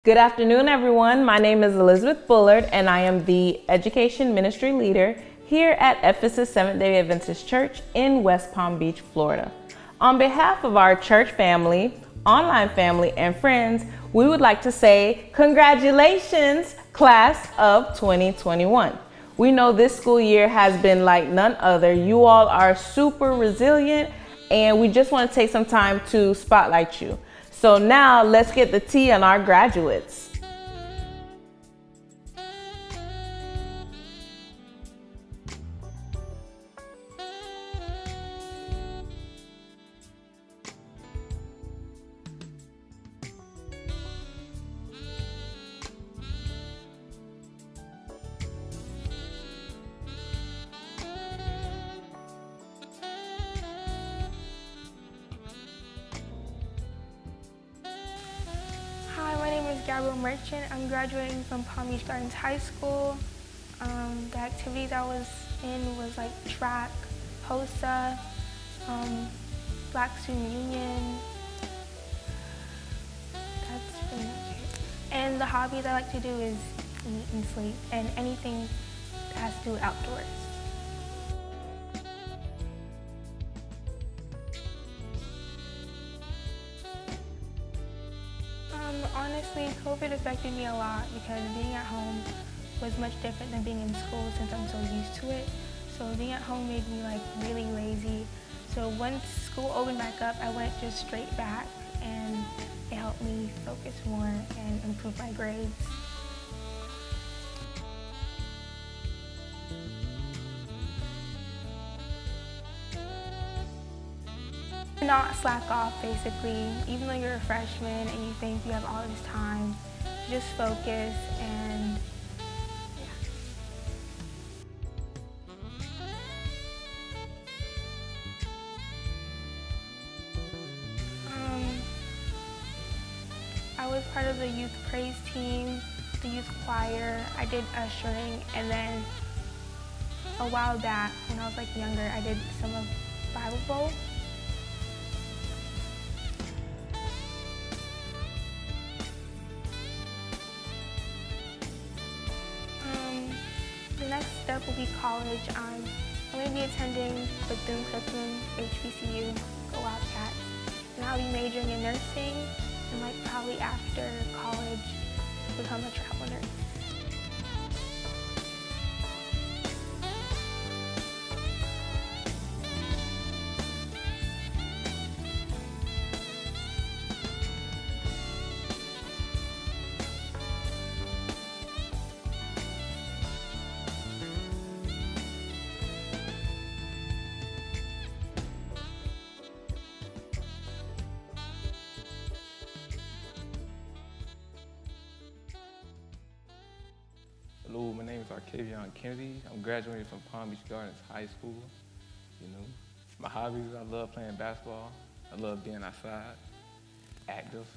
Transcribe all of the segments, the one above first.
Good afternoon, everyone. My name is Elizabeth Bullard, and I am the Education Ministry Leader here at Ephesus Seventh-day Adventist Church in West Palm Beach, Florida. On behalf of our church family, online family, and friends, we would like to say congratulations, class of 2021. We know this school year has been like none other. You all are super resilient, and we just want to take some time to spotlight you. So now let's get the tea on our graduates. Hi, my name is Gabriel Merchant. I'm graduating from Palm Beach Gardens High School. The activities I was in was like track, HOSA, Black Student Union. That's pretty much it. And the hobbies I like to do is eat and sleep and anything that has to do with outdoors. Honestly, COVID affected me a lot because being at home was much different than being in school since I'm so used to it. So being at home made me like really lazy. So once school opened back up, I went just straight back and it helped me focus more and improve my grades. Not slack off, basically. Even though you're a freshman and you think you have all this time, just focus and I was part of the youth praise team, the youth choir. I did ushering, and then a while back, when I was like younger, I did some of Bible Bowl. The next step will be college. I'm going to be attending Bethune-Cookman, HBCU, Go Wildcats, and I'll be majoring in nursing, and like probably after college, become a travel nurse. Hello, my name is Armando Kennedy. I'm graduating from Palm Beach Gardens High School. My hobbies, I love playing basketball. I love being outside, active.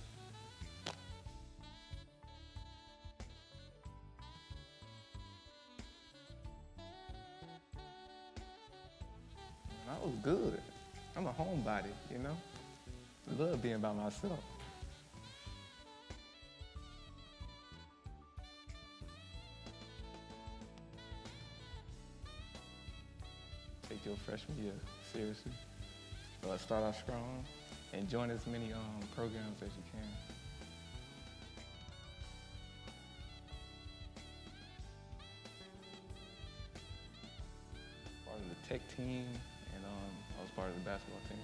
I was good. I'm a homebody, I love being by myself. Take your freshman year seriously. Start out strong and join as many programs as you can. Part of the tech team, and I was part of the basketball team.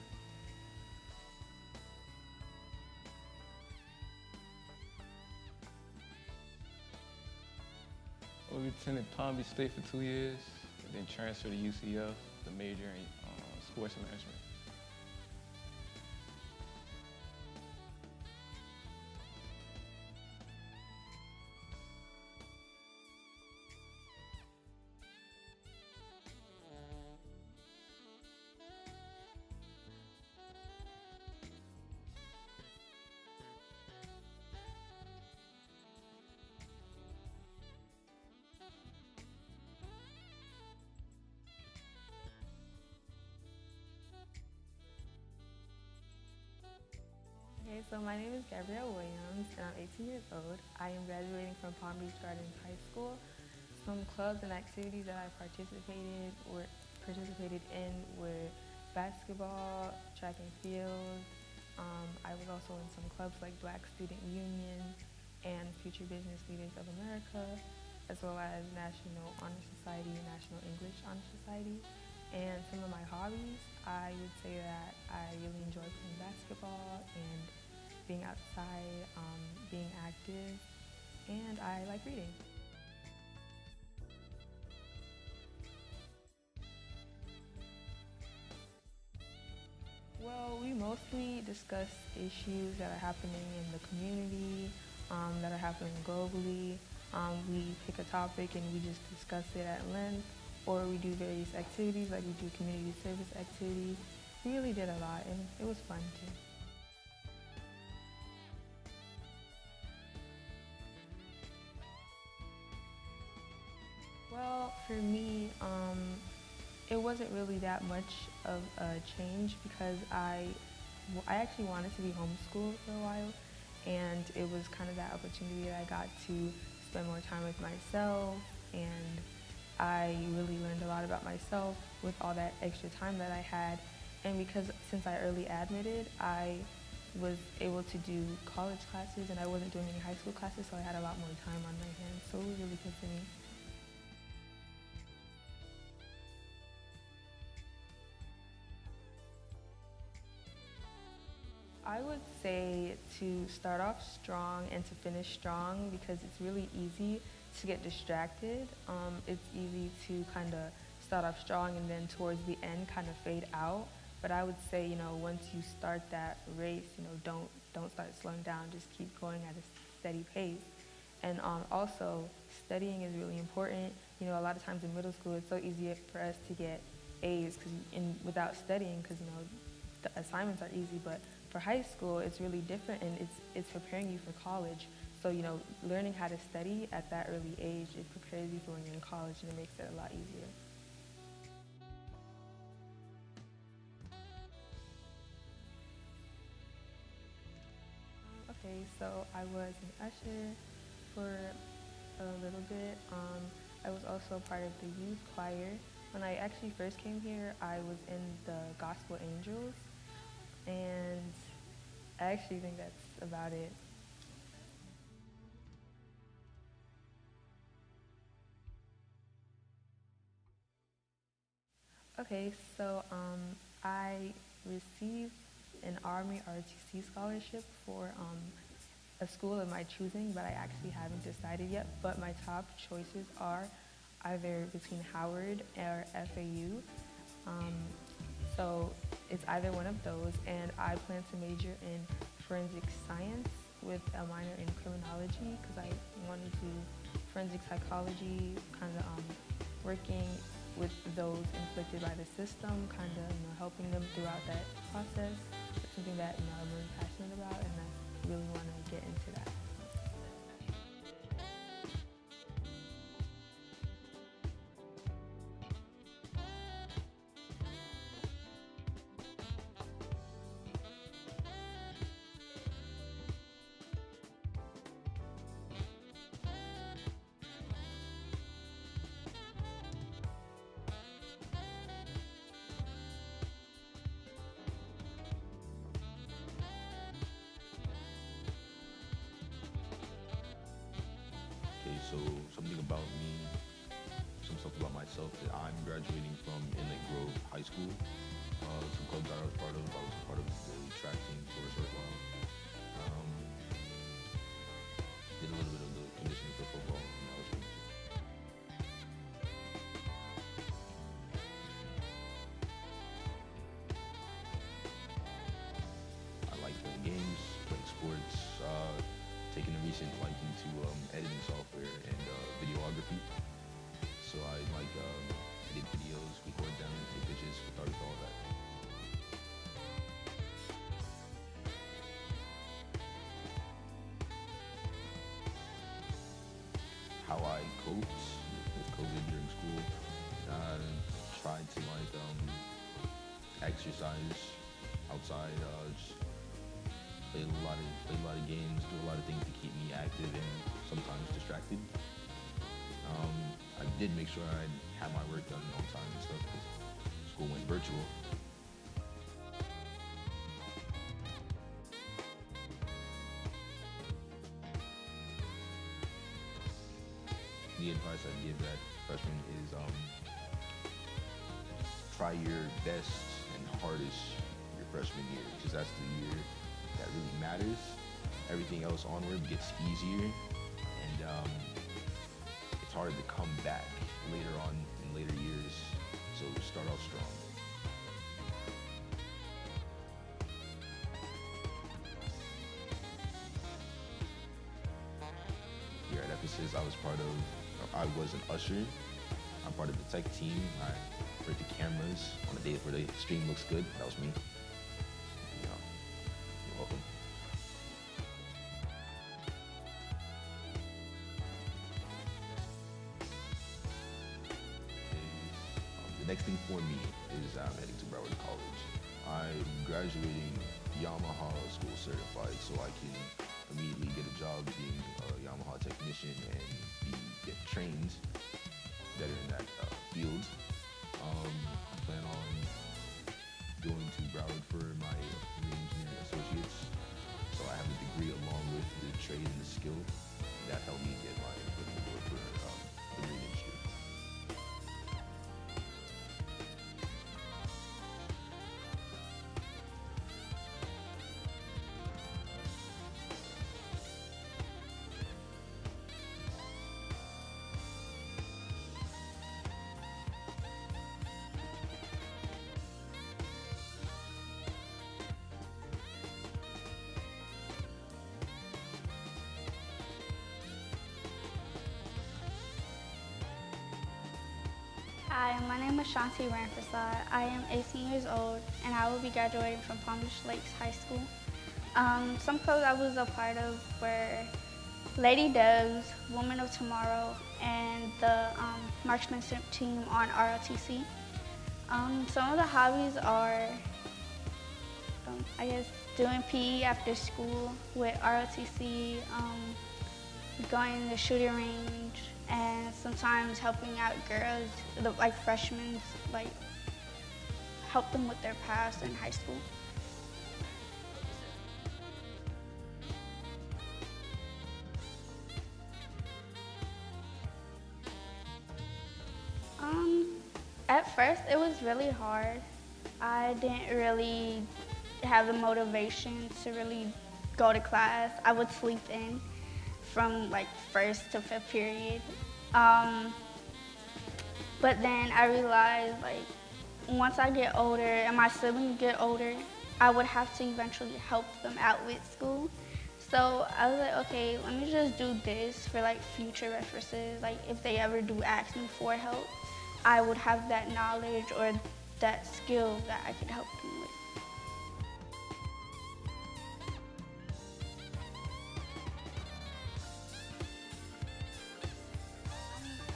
We attended Palm Beach State for 2 years, and then transferred to UCF, the major in sports management. Okay, so my name is Gabriella Williams, and I'm 18 years old. I am graduating from Palm Beach Gardens High School. Some clubs and activities that I participated in were basketball, track and field. I was also in some clubs like Black Student Union and Future Business Leaders of America, as well as National Honor Society and National English Honor Society. And some of my hobbies, I would say that I really enjoy playing basketball and being outside, being active, and I like reading. Well, we mostly discuss issues that are happening in the community, that are happening globally. We pick a topic and we just discuss it at length, or we do various activities, like we do community service activities. We really did a lot, and it was fun too. Well, for me, it wasn't really that much of a change because I actually wanted to be homeschooled for a while, and it was kind of that opportunity that I got to spend more time with myself, and I really learned a lot about myself with all that extra time that I had. And because since I early admitted, I was able to do college classes and I wasn't doing any high school classes, so I had a lot more time on my hands, so it was really good for me. I would say to start off strong and to finish strong, because it's really easy to get distracted. It's easy to kind of start off strong and then towards the end kind of fade out. But I would say, once you start that race, don't start slowing down. Just keep going at a steady pace. And also, studying is really important. A lot of times in middle school, it's so easy for us to get A's without studying, because the assignments are easy. But for high school, it's really different, and it's preparing you for college. So, learning how to study at that early age, it prepares you for when you're in college, and it makes it a lot easier. Okay, so I was an usher for a little bit. I was also part of the youth choir. When I actually first came here, I was in the Gospel Angels, and I actually think that's about it. Okay, so I received an Army ROTC scholarship for a school of my choosing, but I actually haven't decided yet. But my top choices are either between Howard or FAU. So it's either one of those, and I plan to major in forensic science with a minor in criminology, because I want to do forensic psychology, kind of working with those inflicted by the system, kind of helping them throughout that process. It's something that I'm really passionate about, and I really want to get into that. Okay, so something about me, some stuff about myself, that I'm graduating from Inlet Grove High School. Some clubs that I was part of. I was a part of the track team for a short while. Did a little bit of the conditioning for football, and that was pretty much it. I like playing games, playing sports, taking a recent liking to editing software and videography. So I like edit videos, record them, take pictures, photography, all that. How I coped with COVID during school, tried to exercise outside, just play a lot of games, do a lot of things to keep me active and sometimes distracted. I did make sure I had my work done on time and stuff because school went virtual. The advice I'd give that freshman is try your best and hardest your freshman year, because that's the year that really matters. Everything else onward gets easier, and it's hard to come back later on in later years, so start off strong. Here at Ephesus, I was an usher. I'm part of the tech team. I operate the cameras on the days where the stream looks good. That was me. Yeah. You're welcome. The next thing for me is I'm heading to Bullard College. I'm graduating Yamaha school certified, so I can immediately get a job being a Yamaha technician and get trained better in that field. I plan on going to Bullard for my marine engineering associates, so I have a degree along with the trade and the skill that helped me get my foot in the door for the marine industry. Hi, my name is Shantan Raphy. I am 18 years old and I will be graduating from Palm Beach Lakes High School. Some clubs I was a part of were Lady Doves, Women of Tomorrow, and the marksmanship team on ROTC. Some of the hobbies are, I guess, doing PE after school with ROTC, going to the shooting range, and sometimes helping out girls, like freshmen, like help them with their past in high school. At first, it was really hard. I didn't really have the motivation to really go to class. I would sleep in from like first to fifth period. But then I realized, like, once I get older and my siblings get older, I would have to eventually help them out with school. So I was like, okay, let me just do this for like future references. Like if they ever do ask me for help, I would have that knowledge or that skill that I could help them with.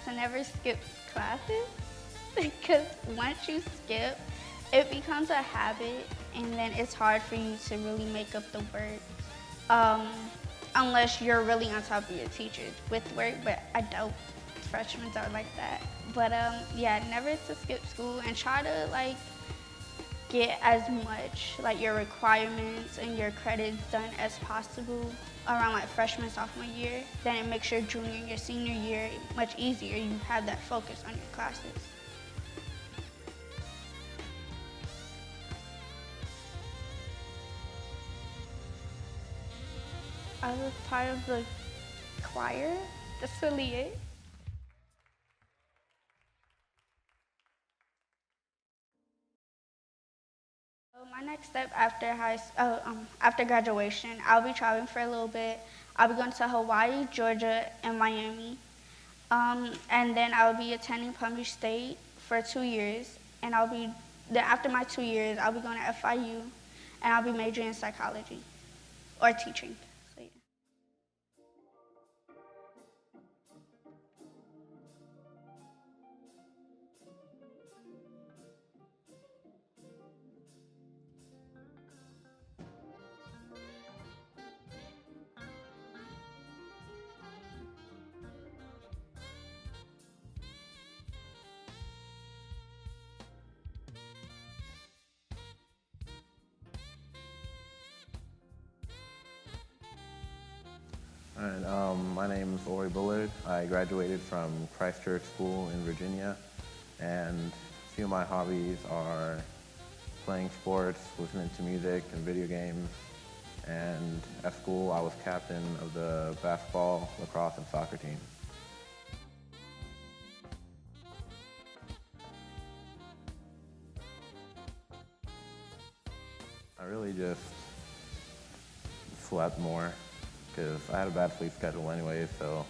I never skip classes because once you skip, it becomes a habit and then it's hard for you to really make up the work unless you're really on top of your teachers with work, but I doubt freshmen are like that. But yeah, never to skip school and try to like get as much like your requirements and your credits done as possible around like freshman, sophomore year. Then it makes your junior and your senior year much easier. You have that focus on your classes. I was part of the choir. That's really it. My next step after graduation, I'll be traveling for a little bit. I'll be going to Hawaii, Georgia, and Miami. And then I'll be attending Palm Beach State for 2 years. And then after my 2 years, I'll be going to FIU, and I'll be majoring in psychology or teaching. So, yeah. And my name is Bullard. I graduated from Christ Church School in Virginia, and a few of my hobbies are playing sports, listening to music and video games, and at school I was captain of the basketball, lacrosse, and soccer team. I really just slept more because I had a bad sleep schedule anyway, so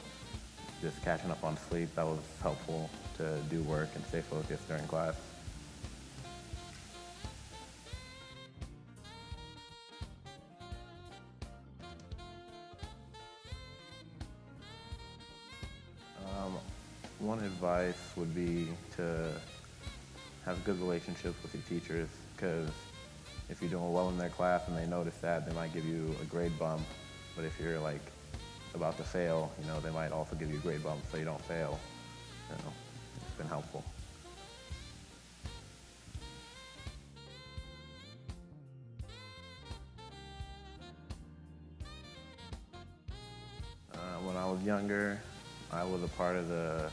just catching up on sleep, that was helpful to do work and stay focused during class. One advice would be to have good relationships with your teachers, because if you're doing well in their class and they notice that, they might give you a grade bump. But if you're like about to fail, they might also give you a grade bump so you don't fail. It's been helpful. When I was younger, I was a part of the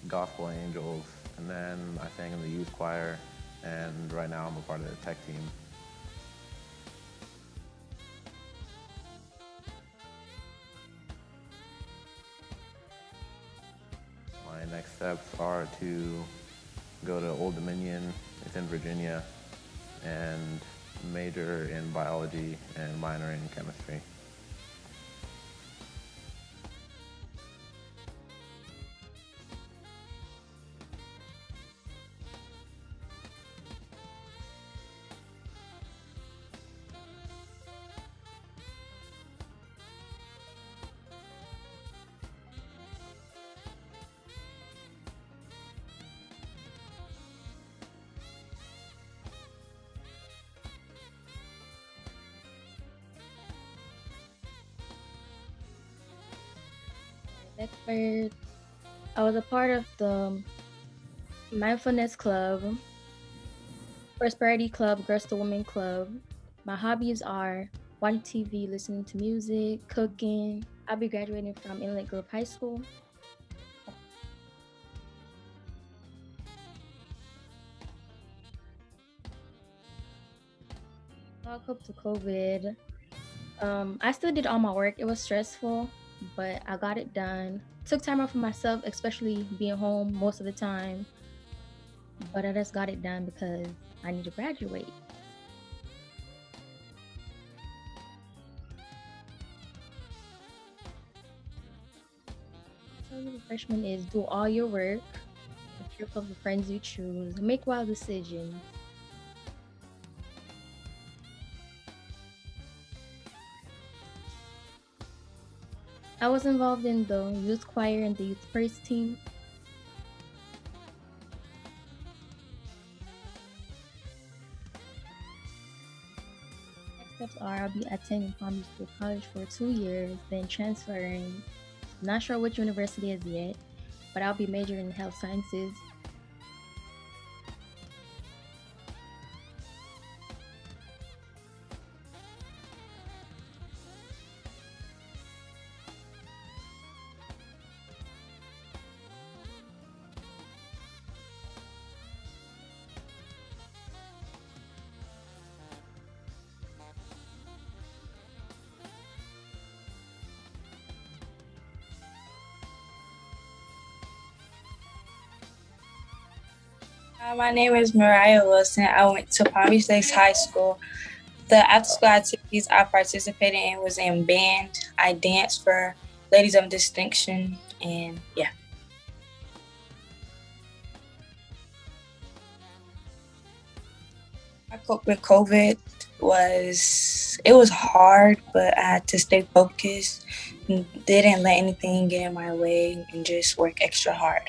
Gospel Angels, and then I sang in the youth choir, and right now I'm a part of the tech team. My next steps are to go to Old Dominion, it's in Virginia, and major in biology and minor in chemistry. Expert. I was a part of the Mindfulness Club, Prosperity Club, Girls to Women Club. My hobbies are watching TV, listening to music, cooking. I'll be graduating from Inlet Grove High School. I cope to COVID. I still did all my work. It was stressful, but I got it done. Took time out for myself, especially being home most of the time. But I just got it done because I need to graduate. So the freshman is do all your work, be careful of the friends you choose, make wild decisions. I was involved in the youth choir and the youth praise team. Next steps are I'll be attending Palm Beach State College for 2 years, then transferring. Not sure which university as yet, but I'll be majoring in health sciences. My name is Mariah Wilson. I went to Palm Beach Lakes High School. The after-school activities I participated in was in band. I danced for Ladies of Distinction, and yeah. I coped with COVID it was hard, but I had to stay focused and didn't let anything get in my way and just work extra hard.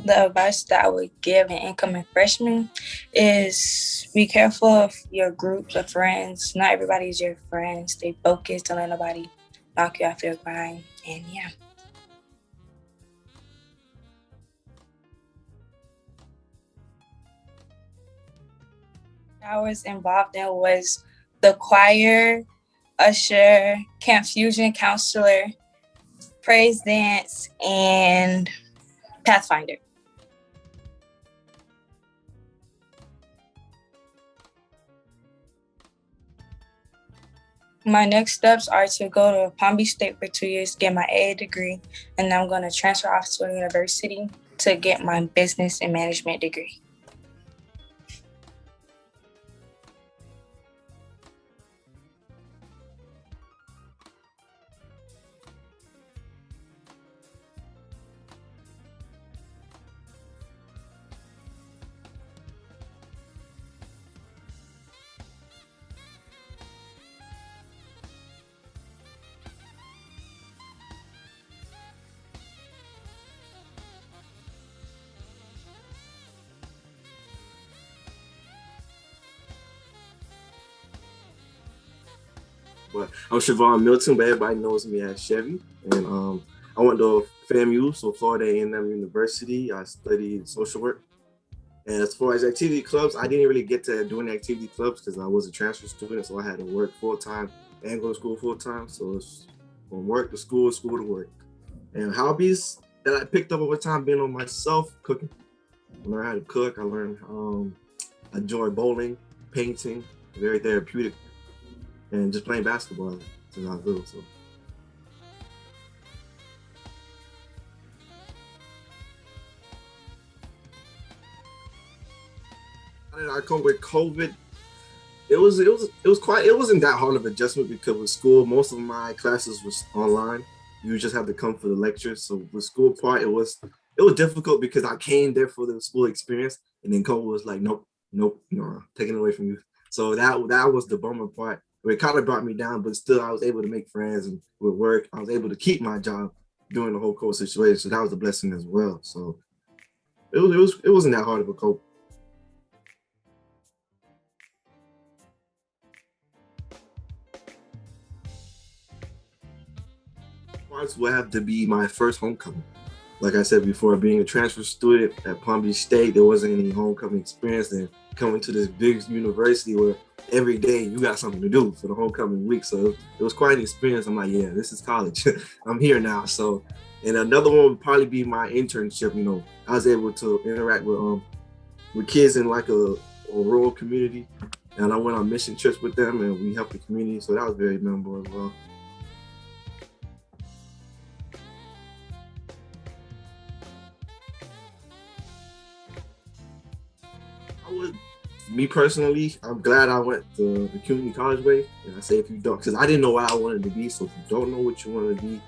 The advice that I would give an incoming freshman is be careful of your groups of friends. Not everybody is your friend. Stay focused. Don't let nobody knock you off your grind. And yeah. I was involved in was the choir, usher, camp fusion counselor, praise dance, and Pathfinder. My next steps are to go to Palm Beach State for 2 years, get my AA degree, and then I'm going to transfer off to a university to get my business and management degree. But I'm Siobhan Milton, but everybody knows me as Chevy. And I went to FAMU, so Florida A&M University. I studied social work. And as far as activity clubs, I didn't really get to do any activity clubs because I was a transfer student, so I had to work full-time and go to school full-time. So it's from work to school to work. And hobbies that I picked up over time being on myself, cooking. I learned how to cook. I learned I enjoy bowling, painting, very therapeutic, and just playing basketball since I was little. So. How did I cope with COVID? It wasn't that hard of an adjustment because with school, most of my classes was online. You just have to come for the lectures. So the school part, it was difficult because I came there for the school experience, and then COVID was like, nope, taking it away from you. So that was the bummer part. It kind of brought me down, but still I was able to make friends, and with work, I was able to keep my job during the whole COVID situation. So that was a blessing as well. So it wasn't that hard of a cope. March will have to be my first homecoming. Like I said before, being a transfer student at Palm Beach State, there wasn't any homecoming experience. And coming to this big university where every day you got something to do for the homecoming week. So it was quite an experience. I'm like, yeah, this is college. I'm here now. So, and another one would probably be my internship. You know, I was able to interact with kids in like a rural community. And I went on mission trips with them and we helped the community. So that was very memorable as well. Me personally, I'm glad I went the community college way. And I say if you don't, because I didn't know what I wanted to be. So if you don't know what you want to be,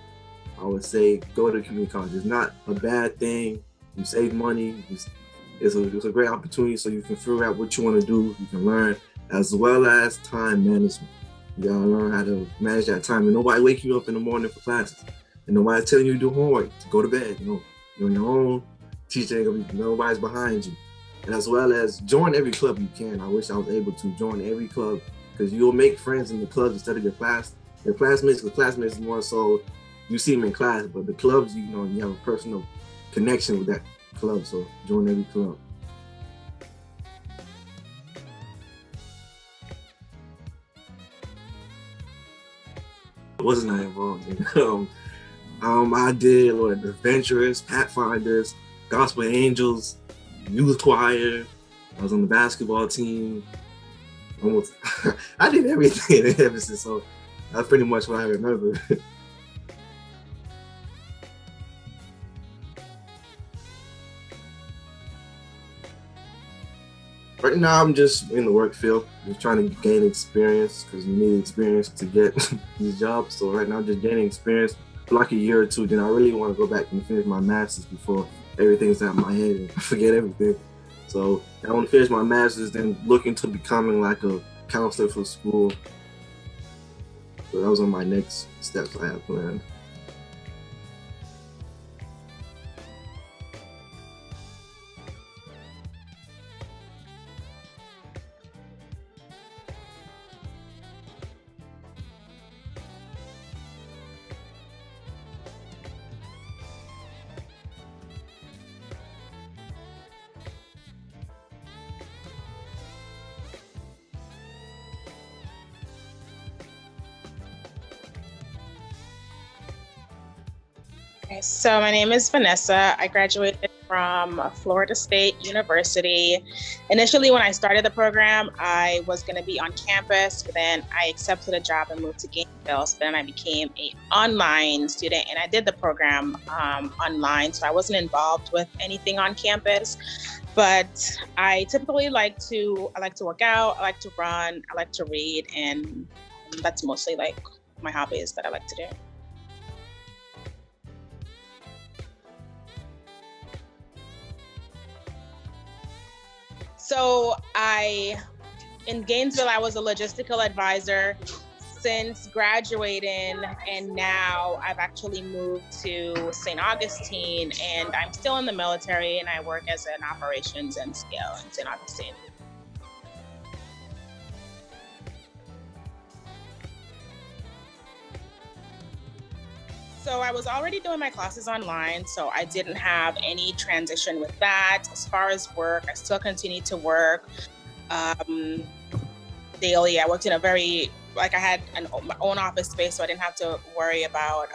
I would say go to community college. It's not a bad thing. You save money. It's a great opportunity so you can figure out what you want to do. You can learn as well as time management. You gotta learn how to manage that time. And nobody wake you up in the morning for classes. And nobody telling you to do homework, to go to bed. You know, you're on your own. Teacher ain't gonna be, nobody's behind you. And as well as join every club you can. I wish I was able to join every club because you'll make friends in the clubs instead of your classmates. Because classmates is more so you see them in class, but the clubs, you have a personal connection with that club. So join every club. Wasn't I involved in? I did the Adventurers, Pathfinders, Gospel Angels, youth choir. I was on the basketball team. Almost, I did everything in Ephesus, so that's pretty much what I remember. Right now, I'm just in the work field, just trying to gain experience because you need experience to get these jobs. So right now, I'm just gaining experience for like a year or two. Then I really want to go back and finish my master's before everything's out of my head and I forget everything. So I want to finish my master's, then look into becoming like a counselor for school. So that was on my next steps I have planned. Okay, so my name is Vanessa. I graduated from Florida State University. Initially, when I started the program, I was going to be on campus, but then I accepted a job and moved to Gainesville. So then I became an online student, and I did the program online. So I wasn't involved with anything on campus, but I typically like to work out, I like to run, I like to read, and that's mostly like my hobbies that I like to do. So in Gainesville, I was a logistical advisor since graduating, and now I've actually moved to St. Augustine, and I'm still in the military, and I work as an operations and scale in St. Augustine. So I was already doing my classes online, so I didn't have any transition with that. As far as work, I still continue to work daily. I worked in I had my own office space, so I didn't have to worry about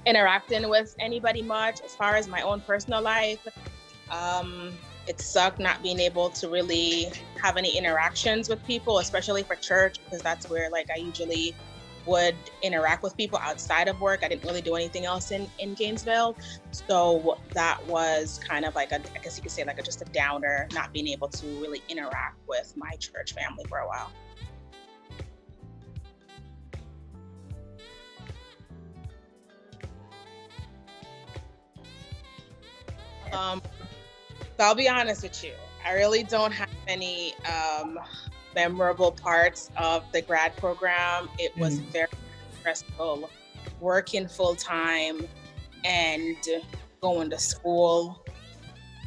interacting with anybody much. As far as my own personal life, it sucked not being able to really have any interactions with people, especially for church, because that's where I usually would interact with people outside of work. I didn't really do anything else in Gainesville. So that was kind of I guess you could say just a downer, not being able to really interact with my church family for a while. So I'll be honest with you. I really don't have any memorable parts of the grad program. It was very stressful, working full time and going to school.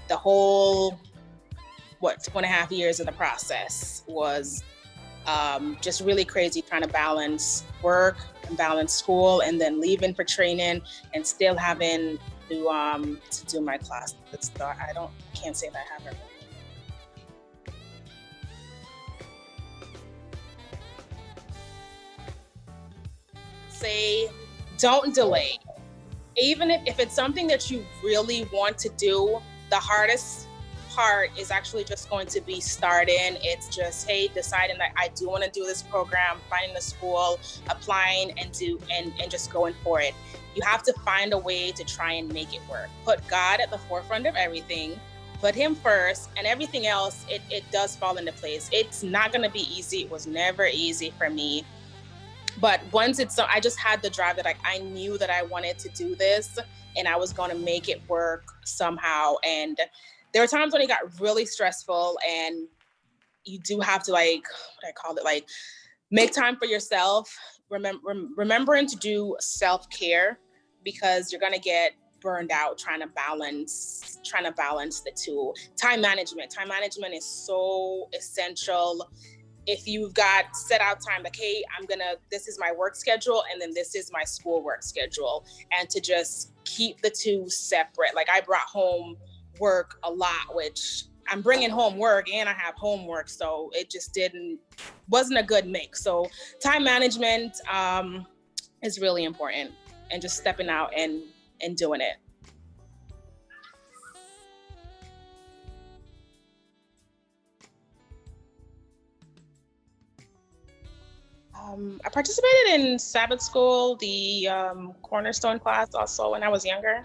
The whole 2.5 years of the process was just really crazy, trying to balance work and balance school, and then leaving for training and still having to do my classes. Can't say that I haven't. Say, don't delay. Even if it's something that you really want to do, the hardest part is actually just going to be starting. It's just, deciding that I do want to do this program, finding the school, applying and just going for it. You have to find a way to try and make it work. Put God at the forefront of everything. Put him first, and everything else, it does fall into place. It's not going to be easy. It was never easy for me. But once I just had the drive that I knew that I wanted to do this, and I was going to make it work somehow. And there were times when it got really stressful, and you do have to make time for yourself. Remembering to do self-care, because you're going to get burned out trying to balance the two. Time management is so essential. If you've got set out time, this is my work schedule, and then this is my school work schedule, and to just keep the two separate. I brought home work a lot, which I'm bringing home work and I have homework, so it just wasn't a good mix. So time management is really important, and just stepping out and doing it. I participated in Sabbath school, the Cornerstone class, also when I was younger.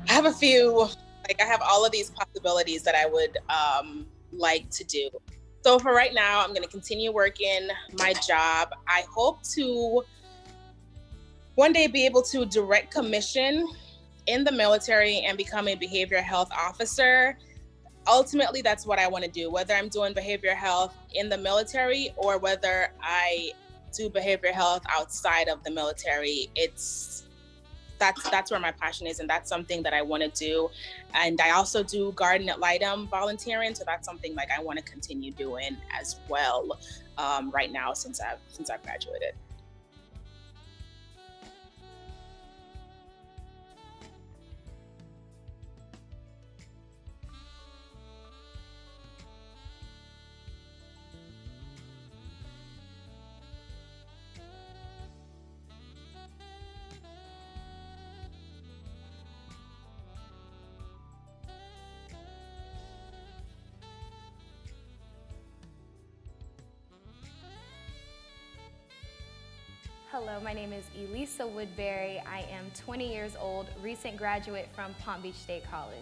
I have a few, I have all of these possibilities that I would like to do. So for right now, I'm going to continue working my job. I hope to one day be able to direct commission in the military and become a behavioral health officer. Ultimately, that's what I want to do, whether I'm doing behavioral health in the military or whether I do behavioral health outside of the military. That's where my passion is, and that's something that I want to do. And I also do garden at Lightum volunteering, so that's something I want to continue doing as well right now since I've graduated. Hello, my name is Elisa Woodbury. I am 20 years old, recent graduate from Palm Beach State College.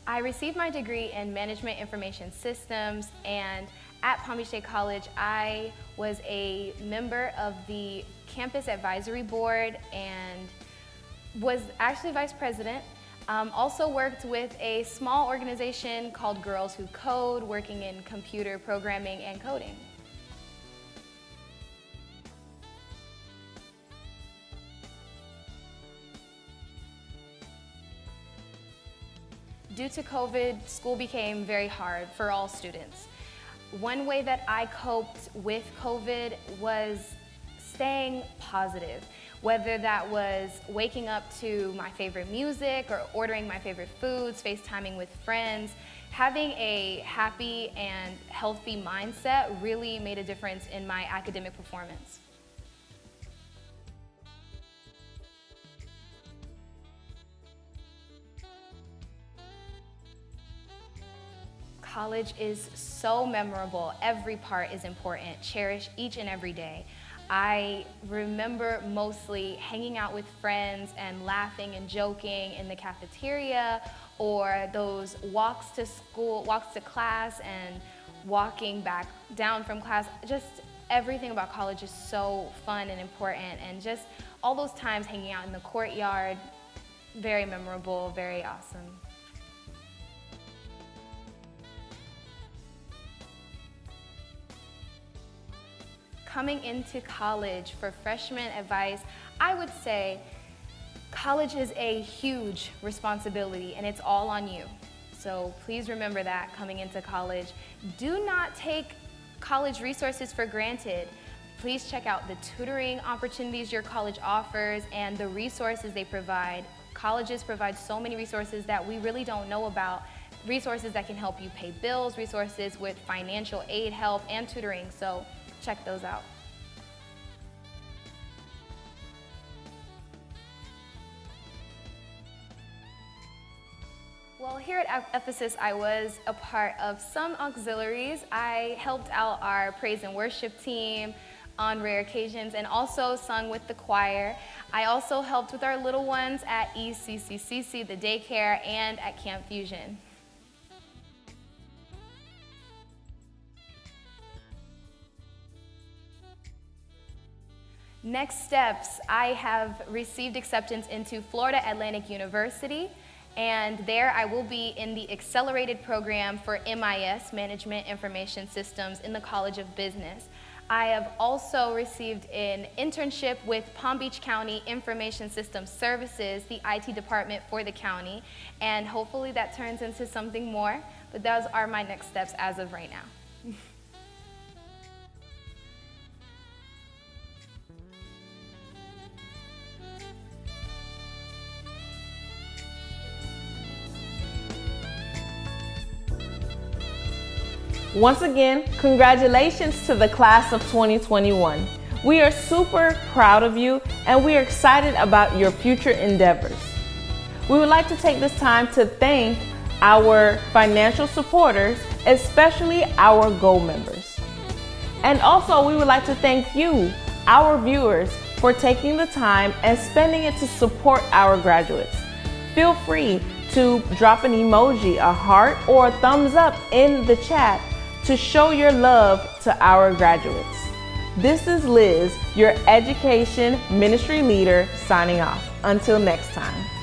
I received my degree in Management Information Systems, and at Palm Beach State College, I was a member of the Campus Advisory Board and was actually Vice President. Also worked with a small organization called Girls Who Code, working in computer programming and coding. Due to COVID, school became very hard for all students. One way that I coped with COVID was staying positive, whether that was waking up to my favorite music or ordering my favorite foods, FaceTiming with friends. Having a happy and healthy mindset really made a difference in my academic performance. College is so memorable. Every part is important. Cherish each and every day. I remember mostly hanging out with friends and laughing and joking in the cafeteria, or those walks to school, walks to class, and walking back down from class. Just everything about college is so fun and important, and just all those times hanging out in the courtyard, very memorable, very awesome. Coming into college, for freshman advice, I would say college is a huge responsibility and it's all on you. So please remember that coming into college. Do not take college resources for granted. Please check out the tutoring opportunities your college offers and the resources they provide. Colleges provide so many resources that we really don't know about. Resources that can help you pay bills, resources with financial aid help and tutoring. So check those out. Well, here at Ephesus, I was a part of some auxiliaries. I helped out our praise and worship team on rare occasions and also sung with the choir. I also helped with our little ones at ECCCC, the daycare, and at Camp Fusion. Next steps, I have received acceptance into Florida Atlantic University, and there I will be in the accelerated program for MIS, Management Information Systems, in the College of Business. I have also received an internship with Palm Beach County Information Systems Services, the IT department for the county, and hopefully that turns into something more, but those are my next steps as of right now. Once again, congratulations to the class of 2021. We are super proud of you and we are excited about your future endeavors. We would like to take this time to thank our financial supporters, especially our Gold members. And also we would like to thank you, our viewers, for taking the time and spending it to support our graduates. Feel free to drop an emoji, a heart, or a thumbs up in the chat to show your love to our graduates. This is Liz, your education ministry leader, signing off. Until next time.